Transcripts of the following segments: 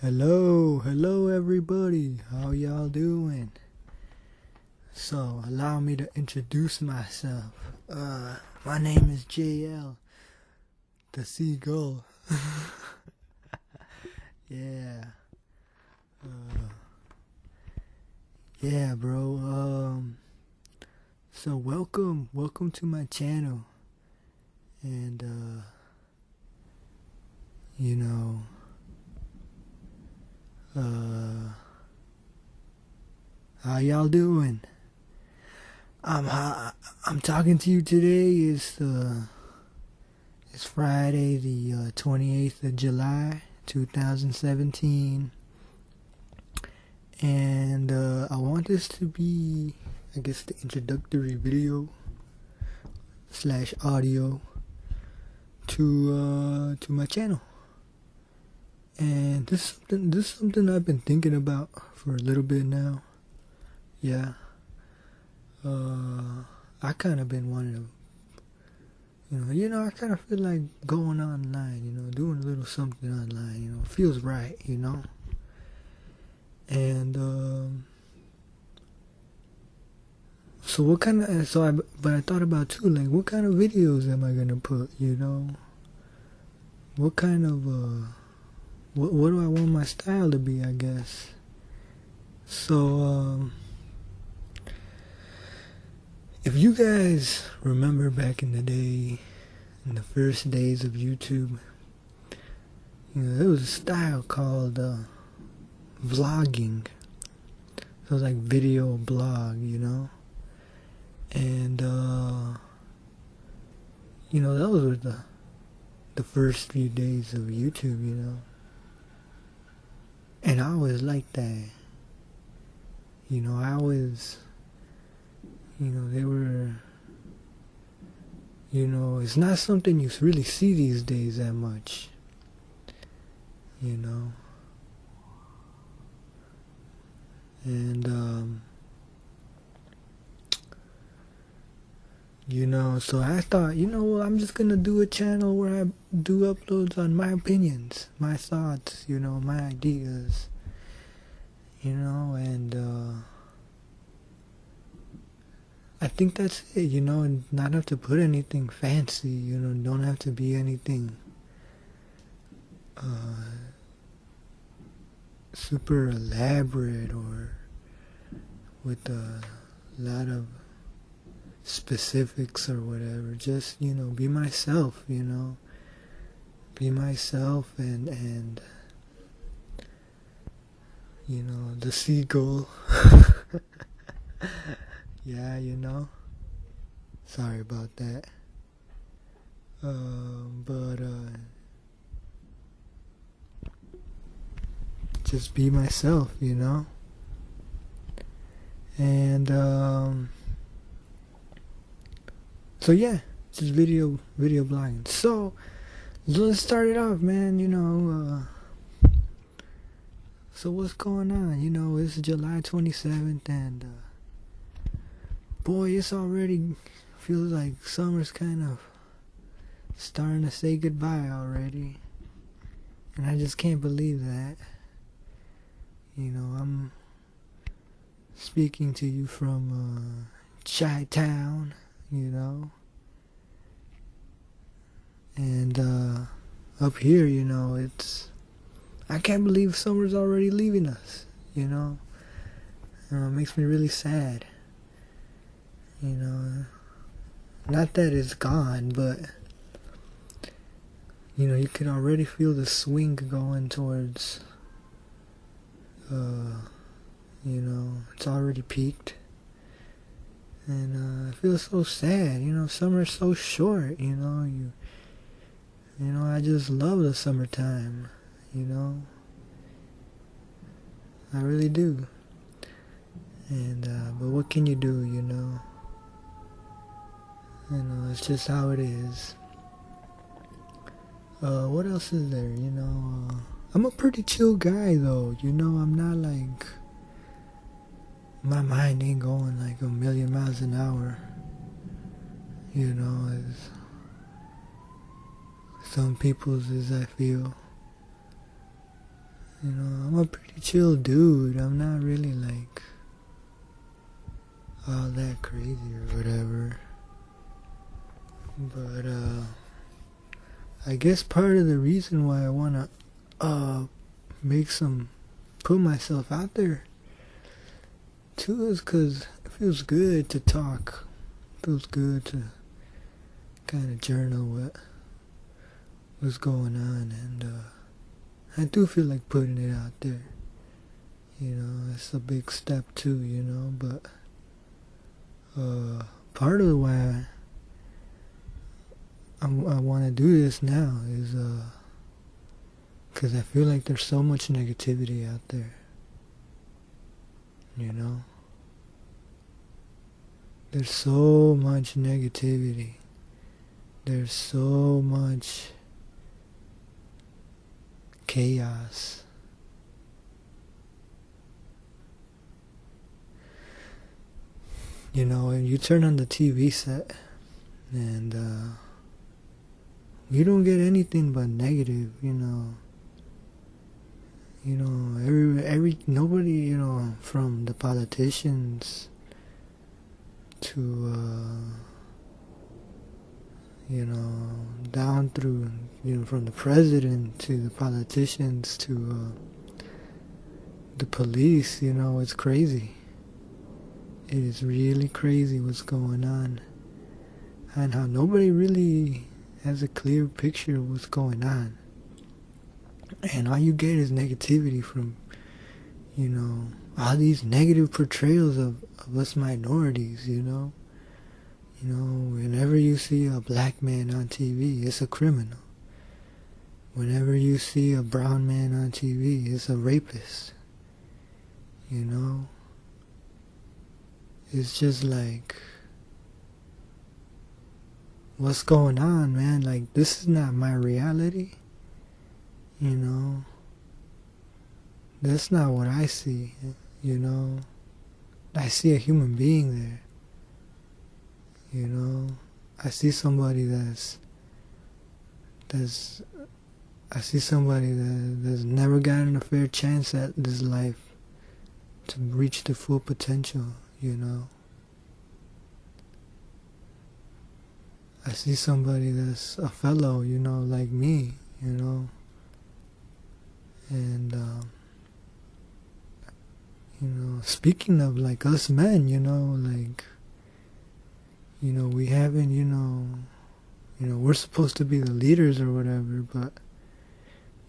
Hello everybody, how y'all doing? So, allow me to introduce myself. My name is JL, the Seagull. Yeah. Yeah, bro. So welcome to my channel. And, you know, how y'all doing? I'm talking to you today. It's Friday, the 28th of July, 2017, and I want this to be, I guess, the introductory video / audio to my channel. And this is something I've been thinking about for a little bit now. Yeah. I kind of been wanting to, I kind of feel like going online, doing a little something online, feels right, And, but I thought about too, like, what kind of videos am I gonna put, What kind of, what do I want my style to be, I guess? So, if you guys remember back in the day, in the first days of YouTube, there was a style called vlogging. So it was like video blog, and those were the first few days of YouTube, and I always liked that. I always, they were, it's not something you really see these days that much, and so I thought, I'm just gonna do a channel where I do uploads on my opinions, my thoughts, my ideas, and I think that's it, and not have to put anything fancy, don't have to be anything super elaborate or with a lot of specifics or whatever. Just, be myself, be myself and the seagull. Yeah, sorry about that. But just be myself, and so yeah, just video blogging. So let's start it off, man. So what's going on? It's July 27th, and boy, it's already feels like summer's kind of starting to say goodbye already, and I just can't believe that. I'm speaking to you from Chi-Town, and up here, I can't believe summer's already leaving us, it makes me really sad, not that it's gone, but you can already feel the swing going towards it's already peaked, and I feel so sad. Summer's so short. I just love the summertime. I really do. And but what can you do? It's just how it is. What else is there? I'm a pretty chill guy, though. I'm not like, my mind ain't going like a million miles an hour. As some people's, as I feel. You know, I'm a pretty chill dude. I'm not really like all that crazy or whatever. But I guess part of the reason why I wanna put myself out there too is because it feels good to talk. It feels good to kind of journal what's going on, and I do feel like putting it out there. You know, it's a big step too, you know, but part of why I want to do this now is because I feel like there's so much negativity out there, you know? There's so much negativity. There's so much chaos. You know, and you turn on the TV set and you don't get anything but negative, you know. You know, every nobody, you know, from the politicians to you know, down through, you know, from the president to the politicians to the police, you know, it's crazy. It is really crazy what's going on, and how nobody really has a clear picture of what's going on. And all you get is negativity from, you know, all these negative portrayals of us minorities, you know. You know, whenever you see a black man on TV, it's a criminal. Whenever you see a brown man on TV, it's a rapist. You know? It's just like, what's going on, man? Like, this is not my reality. You know? That's not what I see, you know? I see a human being there. You know? I see somebody that's never gotten a fair chance at this life to reach the full potential, you know? I see somebody that's a fellow, you know, like me, you know? And, you know, speaking of like us men, you know, like, you know, we haven't, you know, we're supposed to be the leaders or whatever, but,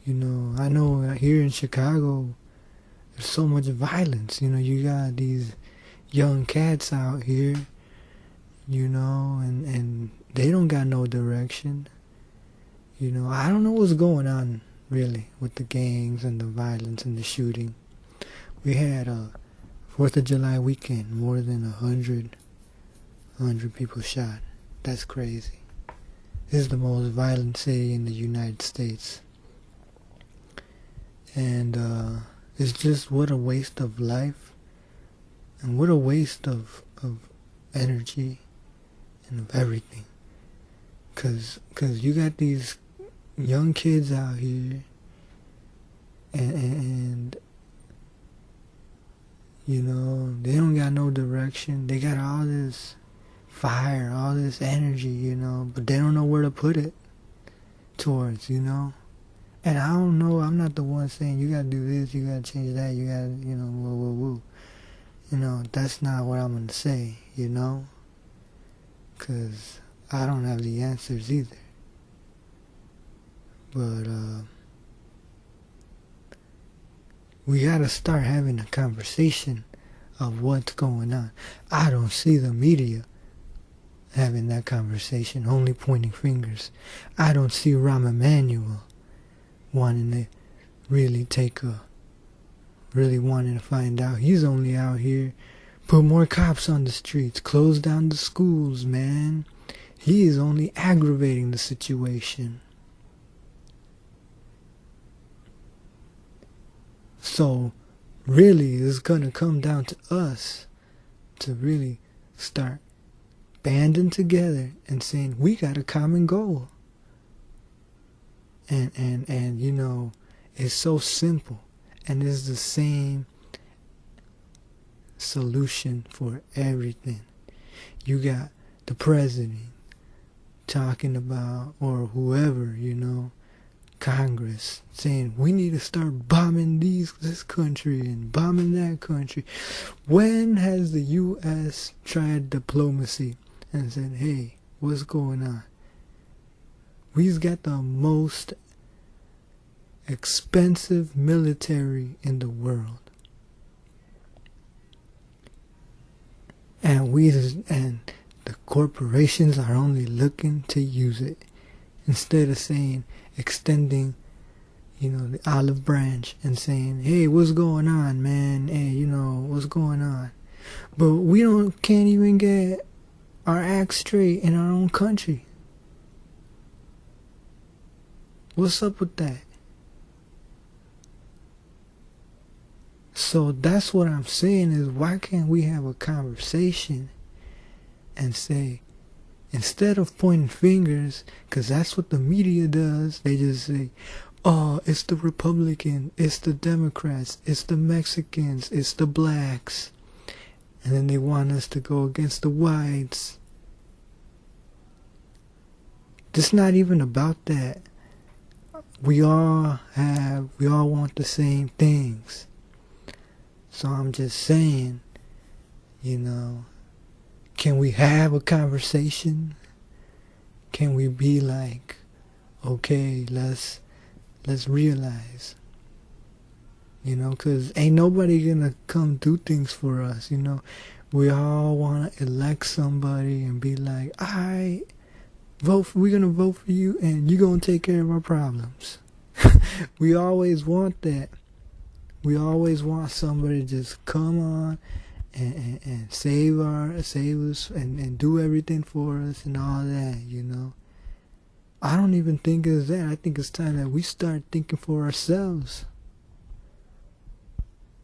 you know, I know here in Chicago, there's so much violence. You know, you got these young cats out here, you know, and they don't got no direction. You know, I don't know what's going on, really, with the gangs and the violence and the shooting. We had a 4th of July weekend, more than 100 people shot. That's crazy. This is the most violent city in the United States. And it's just, what a waste of life, and what a waste of energy and of everything. Cause you got these young kids out here, and you know, they don't got no direction. They got all this fire, all this energy, you know, but they don't know where to put it towards, you know. And I don't know, I'm not the one saying you gotta do this, you gotta change that, you gotta, you know, woo woo woo. You know, that's not what I'm gonna say, you know, because I don't have the answers either. But we gotta start having a conversation of what's going on. I don't see the media having that conversation, only pointing fingers. I don't see Rahm Emanuel wanting to really wanting to find out. He's only out here, put more cops on the streets, close down the schools, man. He is only aggravating the situation. So, really, it's gonna come down to us to really start banding together and saying, we got a common goal. And you know, it's so simple. And it's the same solution for everything. You got the president talking about, or whoever, Congress saying we need to start bombing this country and bombing that country. When has the U.S. tried diplomacy and said, hey, what's going on? We've got the most expensive military in the world. And the corporations are only looking to use it. Instead of saying, extending, the olive branch and saying, hey, what's going on, man? Hey, what's going on? But we can't even get our act straight in our own country. What's up with that? So that's what I'm saying is, why can't we have a conversation and say, instead of pointing fingers, because that's what the media does, they just say, oh, it's the Republicans, it's the Democrats, it's the Mexicans, it's the blacks. And then they want us to go against the whites. It's not even about that. We all want the same things. So I'm just saying, can we have a conversation? Can we be like, okay, let's realize, because ain't nobody gonna come do things for us, We all want to elect somebody and be like, alright, we're gonna vote for you and you're gonna take care of our problems. We always want that. We always want somebody to just come on and save us and do everything for us and all that, I don't even think it's that. I think it's time that we start thinking for ourselves.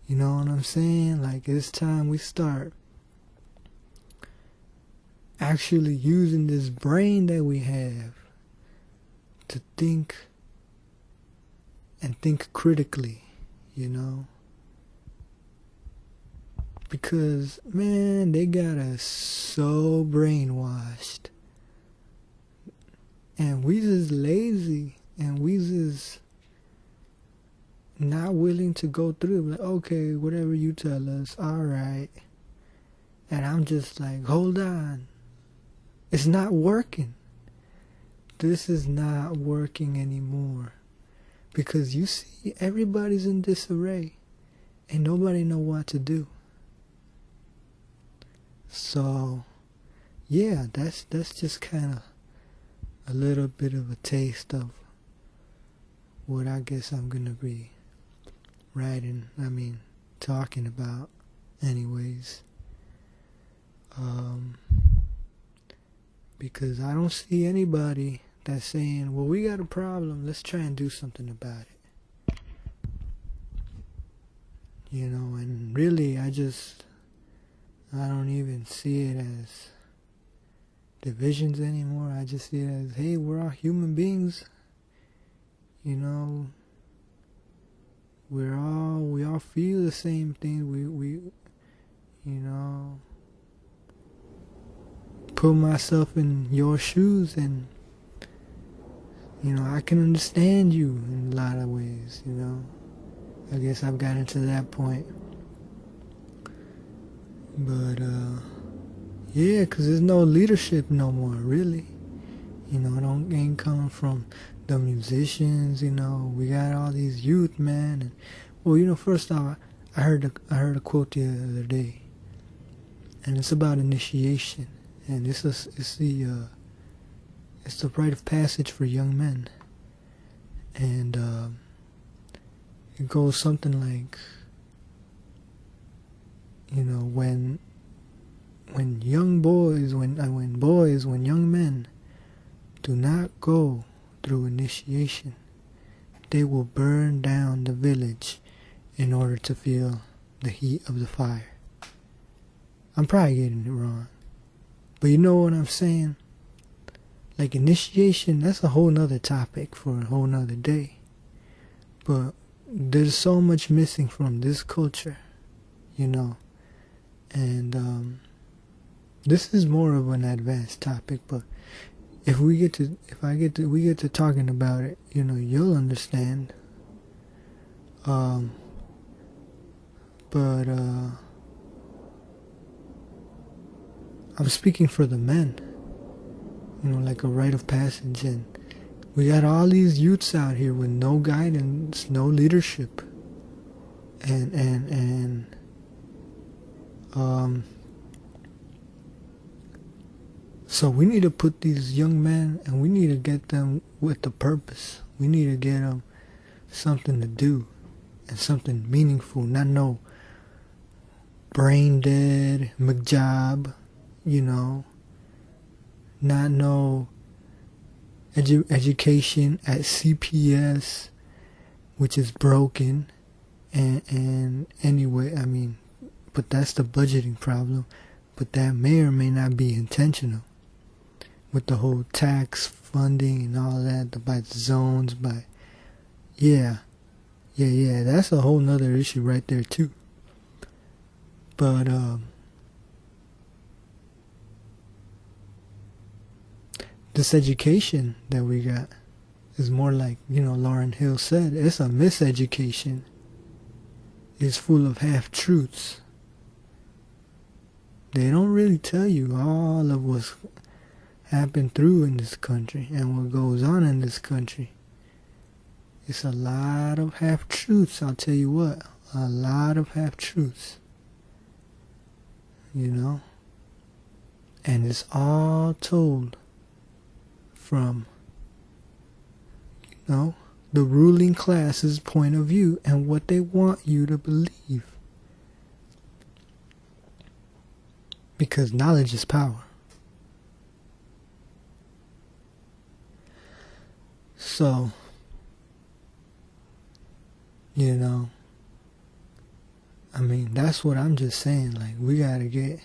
You know what I'm saying? Like, it's time we start actually using this brain that we have to think and think critically. Because, man, they got us so brainwashed. And we just lazy. And we just not willing to go through it. Like, okay, whatever you tell us, alright. And I'm just like, hold on. It's not working. This is not working anymore. Because you see, everybody's in disarray. And nobody know what to do. So, yeah, that's just kind of a little bit of a taste of what I guess I'm going to be talking about anyways. Because I don't see anybody that's saying, well, we got a problem, let's try and do something about it. And really, I don't even see it as divisions anymore. I just see it as, hey, we're all human beings. We all feel the same thing. We put myself in your shoes and, I can understand you in a lot of ways, I guess I've gotten to that point. But, yeah, because there's no leadership no more, really. It ain't coming from the musicians, we got all these youth, man. And, well, first off, I heard a quote the other day, and it's about initiation, and it's the rite of passage for young men, and it goes something like, when young men do not go through initiation, they will burn down the village in order to feel the heat of the fire. I'm probably getting it wrong, but you know what I'm saying? Like, initiation, that's a whole nother topic for a whole nother day. But there's so much missing from this culture, you know. And this is more of an advanced topic, but we get to talking about it, you know, you'll understand. But I'm speaking for the men, you know, like a rite of passage. And we got all these youths out here with no guidance, no leadership, and so we need to put these young men, and we need to get them with a purpose. We need to get them something to do and something meaningful, not no brain dead McJob, you know, not no education at CPS, which is broken. And anyway, I mean, but that's the budgeting problem. But that may or may not be intentional with the whole tax funding and all that, by the zones, by, yeah, that's a whole nother issue right there too. But this education that we got is more like, you know, Lauryn Hill said, it's a miseducation. It's full of half-truths. They don't really tell you all of what's happened through in this country and what goes on in this country. It's a lot of half-truths, I'll tell you what. A lot of half-truths. You know? And it's all told from, you know, the ruling class's point of view and what they want you to believe. Because knowledge is power. So, you know, I mean, that's what I'm just saying. Like, we gotta get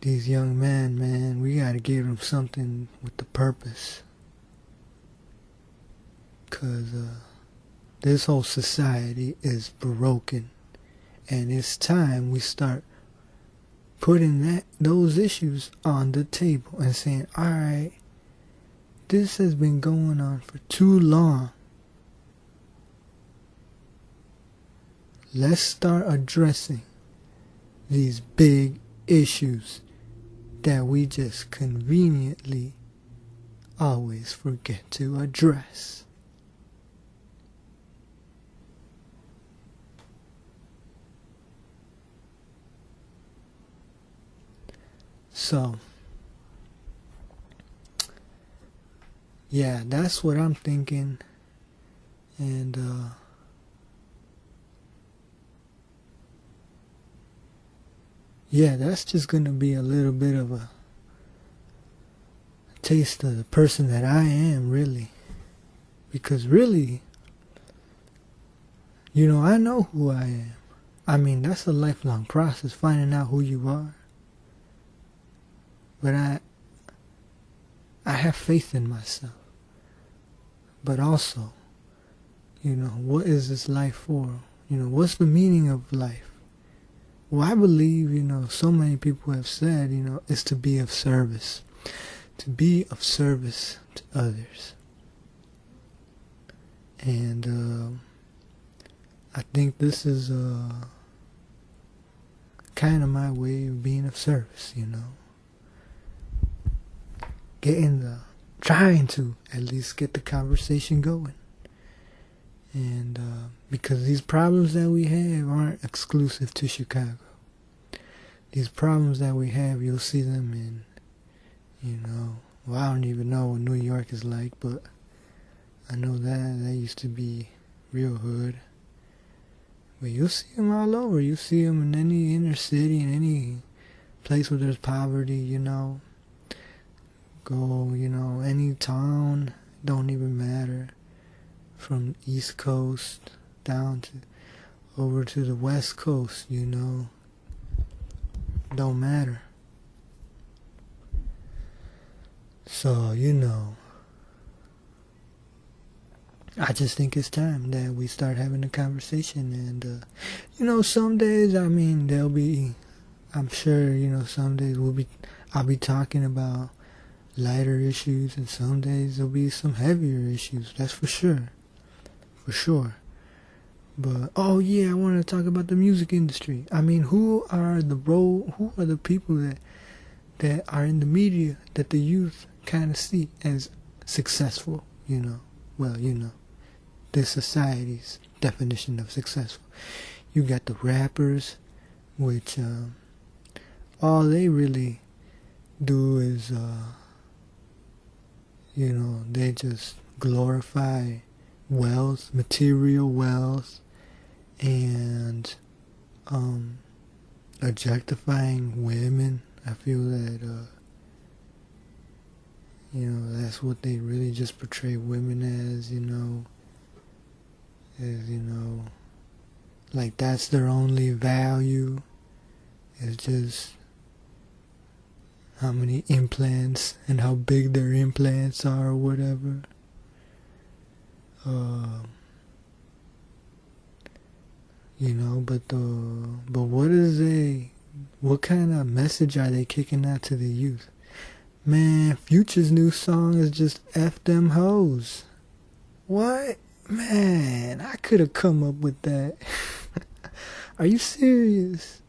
these young men, man, we gotta give them something with the purpose. Because this whole society is broken. And it's time we start putting those issues on the table and saying, alright, this has been going on for too long. Let's start addressing these big issues that we just conveniently always forget to address. So, yeah, that's what I'm thinking. And yeah, that's just going to be a little bit of a taste of the person that I am, really. Because really, you know, I know who I am. I mean, that's a lifelong process, finding out who you are. But I have faith in myself. But also, you know, what is this life for? You know, what's the meaning of life? Well, I believe, you know, so many people have said, you know, it's to be of service. To be of service to others. And I think this is kind of my way of being of service, you know. Trying to at least get the conversation going. And because these problems that we have aren't exclusive to Chicago. These problems that we have, you'll see them in, you know, well, I don't even know what New York is like, but I know that used to be real hood. But you'll see them all over. You'll see them in any inner city, in any place where there's poverty, you know. Go, you know, any town, don't even matter. From East Coast down to over to the West Coast, you know. Don't matter. So, you know, I just think it's time that we start having a conversation. And some days, I mean, there'll be, I'm sure, some days I'll be talking about lighter issues, and some days there'll be some heavier issues. That's for sure. For sure. But oh yeah, I want to talk about the music industry. I mean, who are the people that are in the media that the youth kind of see as successful? Well, the society's definition of successful. You got the rappers, which all they really do is they just glorify wealth, material wealth, and objectifying women. I feel that that's what they really just portray women as, like that's their only value. It's just how many implants and how big their implants are or whatever. But what kind of message are they kicking out to the youth? Man, Future's new song is just F them hoes. What? Man, I could have come up with that. Are you serious?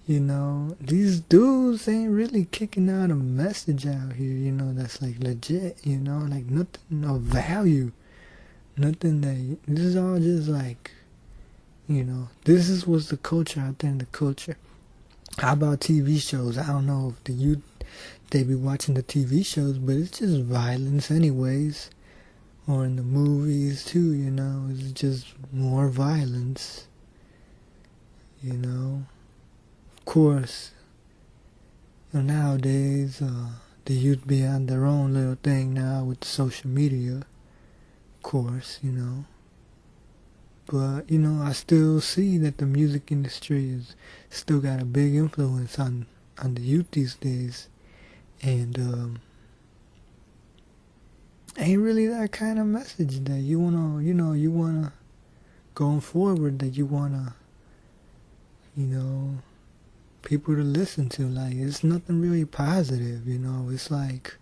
These dudes ain't really kicking out a message out here, that's like legit, like nothing of value. Nothing this is all just like, this is what's the culture out there in the culture. How about TV shows? I don't know if the youth, they be watching the TV shows, but it's just violence anyways. Or in the movies too, it's just more violence, Of course, nowadays, the youth be on their own little thing now with social media, of course, But, I still see that the music industry is still got a big influence on the youth these days. And, ain't really that kind of message that you wanna, going forward, that you wanna, people to listen to. Like, it's nothing really positive, It's like,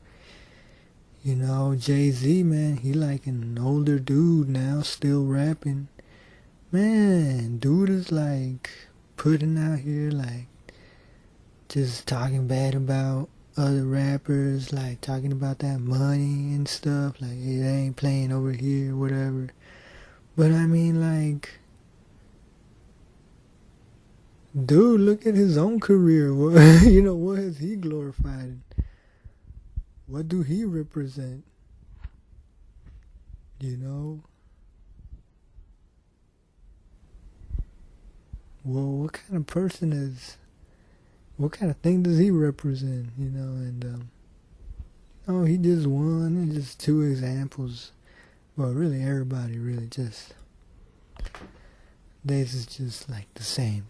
Jay-Z, man, he like an older dude now, still rapping. Man, dude is like putting out here, like, just talking bad about other rappers, like talking about that money and stuff, like, hey, they ain't playing over here, whatever. But I mean, like, dude, look at his own career. What, what has he glorified? What do he represent? Well, what kind of person is, what kind of thing does he represent, and, he just won, and just two examples. Well, really, everybody really just, this is just like the same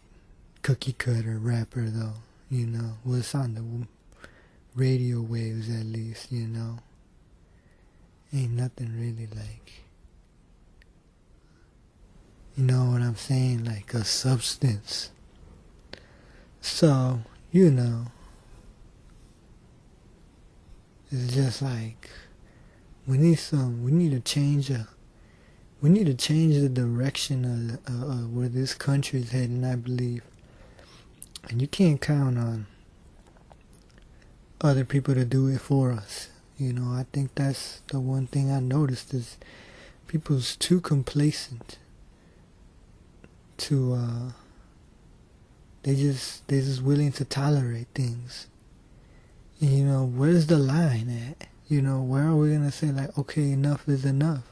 cookie cutter rapper, though, well, it's on the radio waves at least, ain't nothing really like, you know what I'm saying, like a substance. So, it's just like, we need to change the direction of where this country is heading, I believe. And you can't count on other people to do it for us. I think that's the one thing I noticed is people's too complacent to they're just willing to tolerate things. And, where's the line at? Where are we gonna say, like, okay, enough is enough?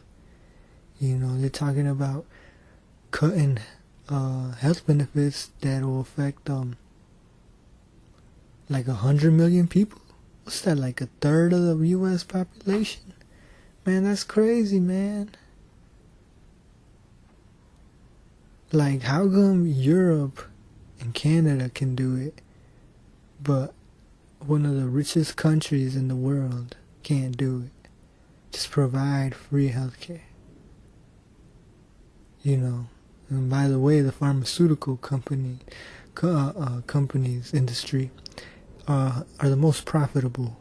They're talking about cutting health benefits that will affect like 100 million people. What's that, like a third of the U.S. population? Man, that's crazy, man. Like, how come Europe and Canada can do it, but one of the richest countries in the world can't do it? just provide free healthcare. You know, and by the way, the pharmaceutical companies industry are the most profitable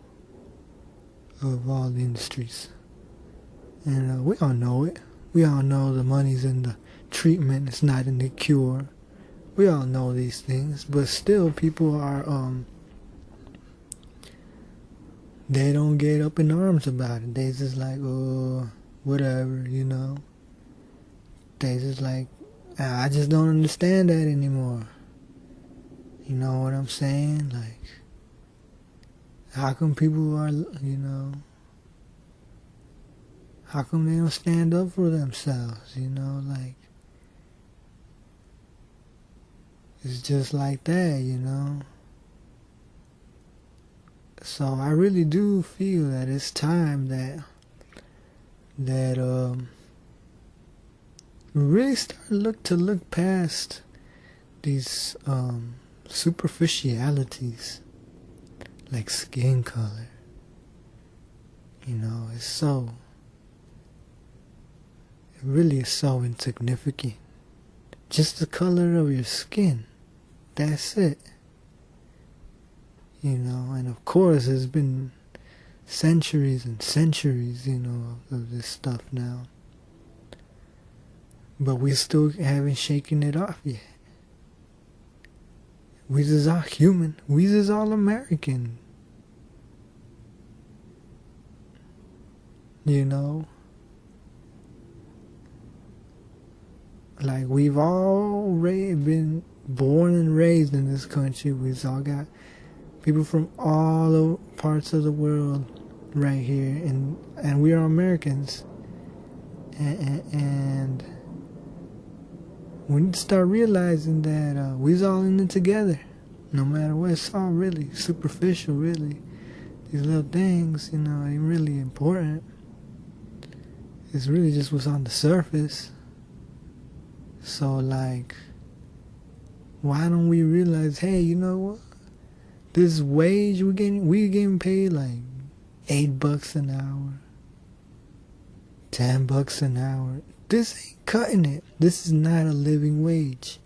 of all the industries, and we all know it. We all know the money's in the treatment; it's not in the cure. We all know these things, but still, people are they don't get up in arms about it. They just like, oh, whatever, you know. They just like, I just don't understand that anymore. You know what I'm saying? Like, how come people are, you know, how come they don't stand up for themselves, you know, like, it's just like that, you know. So I really do feel that it's time that we really start to look past these superficialities like skin color. You know, it really is so insignificant. Just the color of your skin. That's it. You know, and of course there's been centuries and centuries, you know, of this stuff now. But we still haven't shaken it off yet. We just all human. We just all American. You know? Like, we've all been born and raised in this country. We've all got people from all the parts of the world right here. And we are Americans. And we need to start realizing that we's all in it together. No matter what, it's all really superficial, really. These little things, you know, ain't really important. It's really just what's on the surface. So, like, why don't we realize, hey, you know what? This wage we're getting paid like $8 an hour, $10 an hour. This ain't cutting it. This is not a living wage.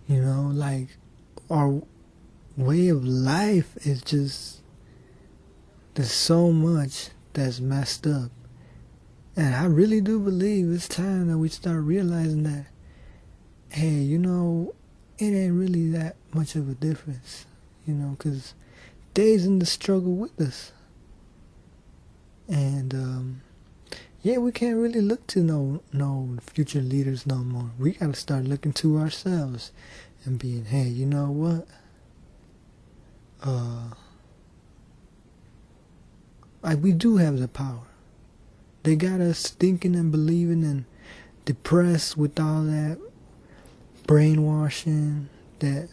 You know, like, our way of life is just, there's so much that's messed up. And I really do believe it's time that we start realizing that, hey, you know, it ain't really that much of a difference. You know, because they's in the struggle with us. And, yeah, we can't really look to no future leaders no more. We gotta start looking to ourselves and being, hey, you know what? Like, we do have the power. They got us thinking and believing and depressed with all that brainwashing that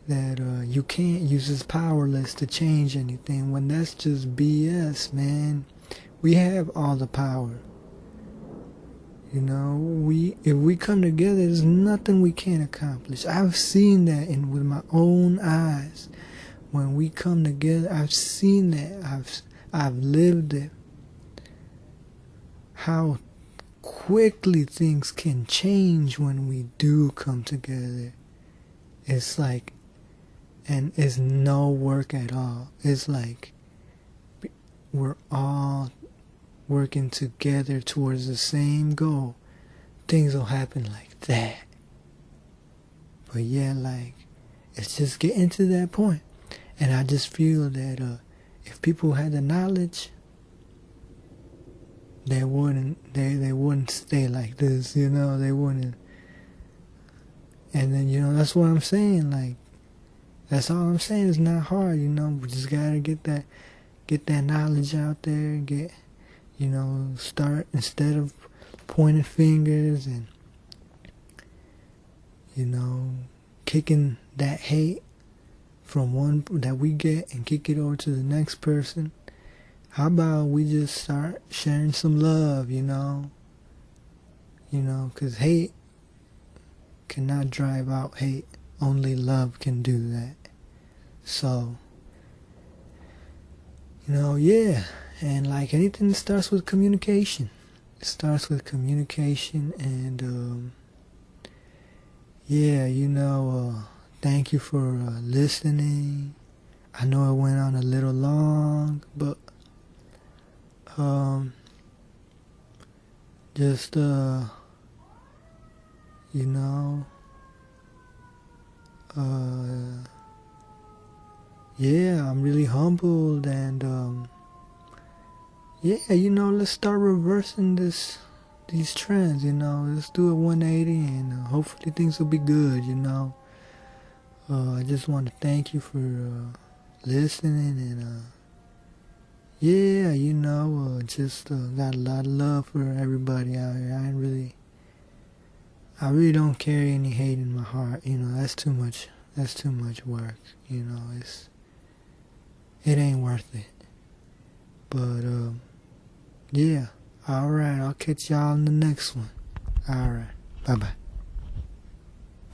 you can't use as powerless to change anything, when that's just BS, man. We have all the power. You know, if we come together, there's nothing we can't accomplish. I've seen that with my own eyes. When we come together, I've seen that. I've lived it. How quickly things can change when we do come together. It's like, and it's no work at all. It's like we're all working together towards the same goal. Things will happen like that. But yeah, like, it's just getting to that point. And I just feel that if people had the knowledge, they wouldn't stay like this, you know, they wouldn't. And then, you know, that's what I'm saying, like, that's all I'm saying. It's not hard, you know, we just gotta get that knowledge out there and get, you know, start, instead of pointing fingers and, you know, kicking that hate from one that we get and kick it over to the next person. How about we just start sharing some love, you know? You know, because hate cannot drive out hate. Only love can do that. So, Yeah. And like anything, it starts with communication. It starts with communication, and yeah, thank you for listening. I know it went on a little long, but just you know, yeah, I'm really humbled, and yeah, let's start reversing these trends. Let's do a 180, and hopefully things will be good. I just want to thank you for listening, and yeah, just got a lot of love for everybody out here. I really don't carry any hate in my heart. That's too much. That's too much work. It ain't worth it. But yeah. All right. I'll catch y'all in the next one. All right. Bye bye.